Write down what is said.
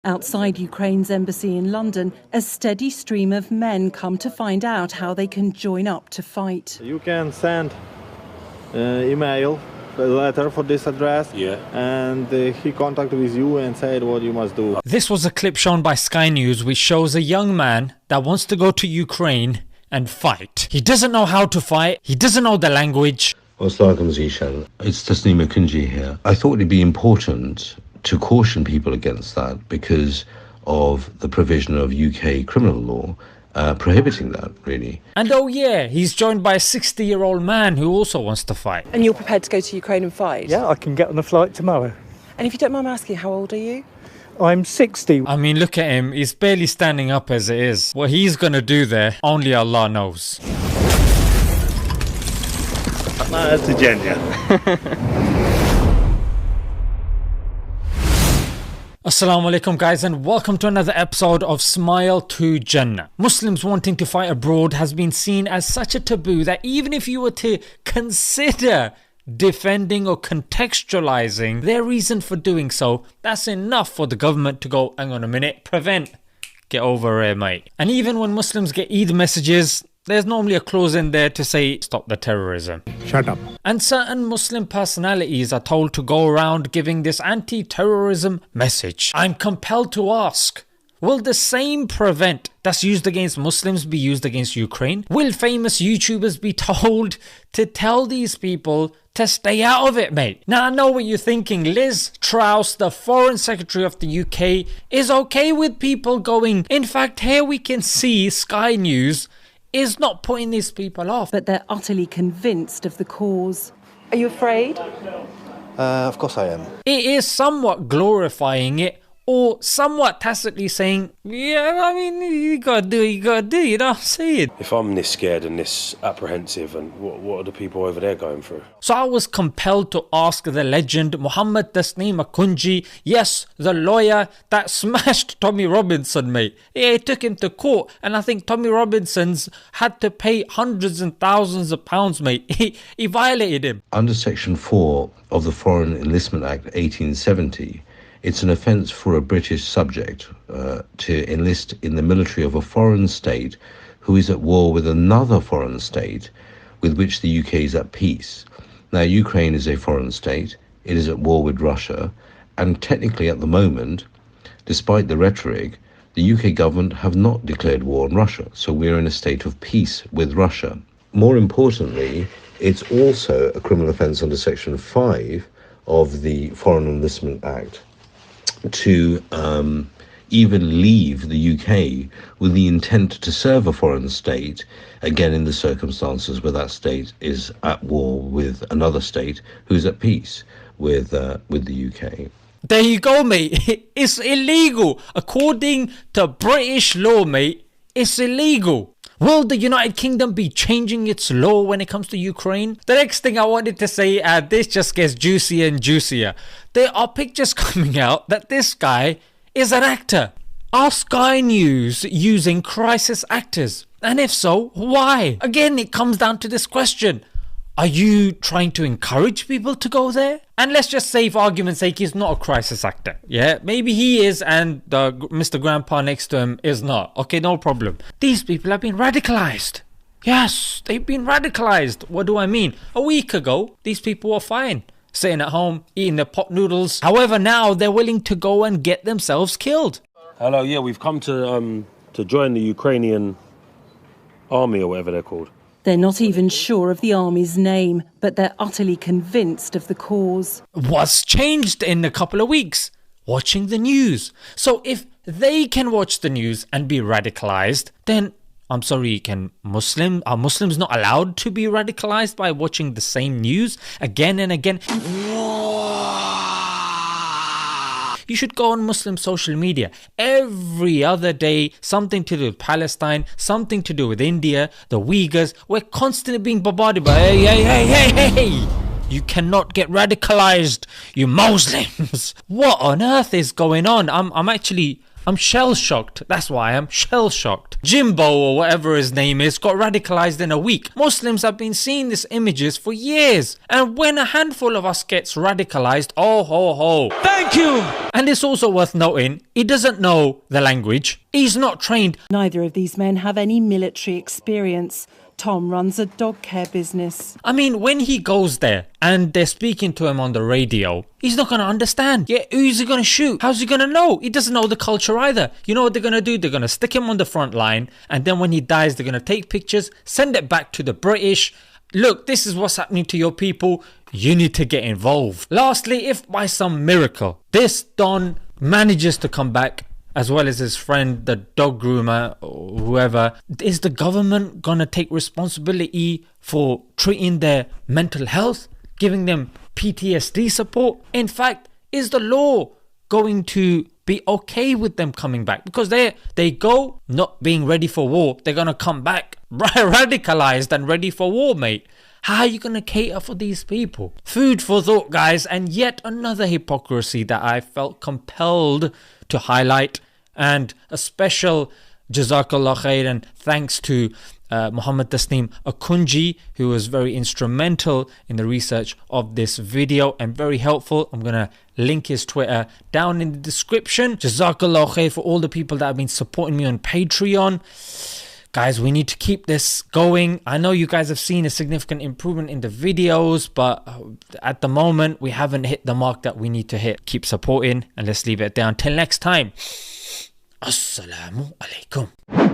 Outside Ukraine's embassy in London, a steady stream of men come to find out how they can join up to fight. You can send email, a letter for this address, and he contacted with you and said what you must do. This was a clip shown by Sky News which shows a young man that wants to go to Ukraine and fight. He doesn't know how to fight, he doesn't know the language. It's Tasneem Akunji here. I thought it'd be important to caution people against that because of the provision of UK criminal law prohibiting that, really. And oh yeah, he's joined by a 60-year-old man who also wants to fight. And you're prepared to go to Ukraine and fight? Yeah, I can get on a flight tomorrow. And if you don't mind me asking, how old are you? I'm 60. I mean, look at him, he's barely standing up as it is. What he's gonna do there, only Allah knows. That's a genius. Assalamu alaikum guys, and welcome to another episode of Smile to Jannah. Muslims wanting to fight abroad has been seen as such a taboo that even if you were to consider defending or contextualizing their reason for doing so, that's enough for the government to go, hang on a minute, prevent, get over here mate. And even when Muslims get Eid messages, there's normally a clause in there to say stop the terrorism. Shut up. And certain Muslim personalities are told to go around giving this anti-terrorism message. I'm compelled to ask, will the same prevent that's used against Muslims be used against Ukraine? Will famous YouTubers be told to tell these people to stay out of it, mate? Now I know what you're thinking. Liz Truss, the Foreign Secretary of the UK, is okay with people going. In fact, here we can see Sky News is not putting these people off. But they're utterly convinced of the cause. Are you afraid? Of course I am. It is somewhat glorifying it, or somewhat tacitly saying, yeah, I mean, you gotta do, you know what I'm saying? If I'm this scared and this apprehensive, and what are the people over there going through? So I was compelled to ask the legend Muhammad Tasneem Akunji, yes, the lawyer that smashed Tommy Robinson, mate. Yeah, he took him to court, and I think Tommy Robinson's had to pay hundreds and thousands of pounds, mate. He violated him. Under Section 4 of the Foreign Enlistment Act 1870, it's an offence for a British subject to enlist in the military of a foreign state who is at war with another foreign state with which the UK is at peace. Now, Ukraine is a foreign state, it is at war with Russia, and technically at the moment, despite the rhetoric, the UK government have not declared war on Russia, so we're in a state of peace with Russia. More importantly, it's also a criminal offence under Section 5 of the Foreign Enlistment Act to even leave the UK with the intent to serve a foreign state, again in the circumstances where that state is at war with another state who's at peace with the UK. There you go, mate. It's illegal. According to British law, mate, it's illegal. Will the United Kingdom be changing its law when it comes to Ukraine? The next thing I wanted to say, this just gets juicier and juicier. There are pictures coming out that this guy is an actor. Are Sky News using crisis actors? And if so, why? Again, it comes down to this question. Are you trying to encourage people to go there? And let's just say, for argument's sake, he's not a crisis actor. Yeah, maybe he is and Mr. Grandpa next to him is not. Okay, no problem. These people have been radicalized. Yes, they've been radicalized. What do I mean? A week ago, these people were fine, sitting at home, eating their pot noodles. However, now they're willing to go and get themselves killed. Hello, yeah, we've come to join the Ukrainian army or whatever they're called. They're not even sure of the army's name, but they're utterly convinced of the cause. What's changed in a couple of weeks? Watching the news. So if they can watch the news and be radicalized, then I'm sorry, are Muslims not allowed to be radicalized by watching the same news again and again? You should go on Muslim social media. Every other day, something to do with Palestine, something to do with India, the Uyghurs. We're constantly being bombarded by, hey. You cannot get radicalized, you Muslims. What on earth is going on? I'm actually I'm shell shocked. That's why I'm shell shocked. Jimbo, or whatever his name is, got radicalized in a week. Muslims have been seeing these images for years. And when a handful of us gets radicalized, oh ho ho. Thank you! And it's also worth noting, he doesn't know the language. He's not trained. Neither of these men have any military experience. Tom runs a dog care business. I mean, when he goes there and they're speaking to him on the radio, he's not going to understand. Yeah, who's he going to shoot? How's he going to know? He doesn't know the culture either. You know what they're going to do? They're going to stick him on the front line, and then when he dies, they're going to take pictures, send it back to the British. Look, this is what's happening to your people. You need to get involved. Lastly, if by some miracle this Don manages to come back, as well as his friend, the dog groomer, or whoever, is the government gonna take responsibility for treating their mental health, giving them PTSD support? In fact, is the law going to be okay with them coming back? Because they go not being ready for war, they're gonna come back radicalized and ready for war, mate. How are you going to cater for these people? Food for thought, guys, and yet another hypocrisy that I felt compelled to highlight. And a special Jazakallah khair and thanks to Muhammad Tasneem Akunji, who was very instrumental in the research of this video and very helpful. I'm going to link his Twitter down in the description. Jazakallah khair for all the people that have been supporting me on Patreon. Guys, we need to keep this going. I know you guys have seen a significant improvement in the videos, but at the moment, we haven't hit the mark that we need to hit. Keep supporting, and let's leave it there. Until next time, Assalamu alaikum.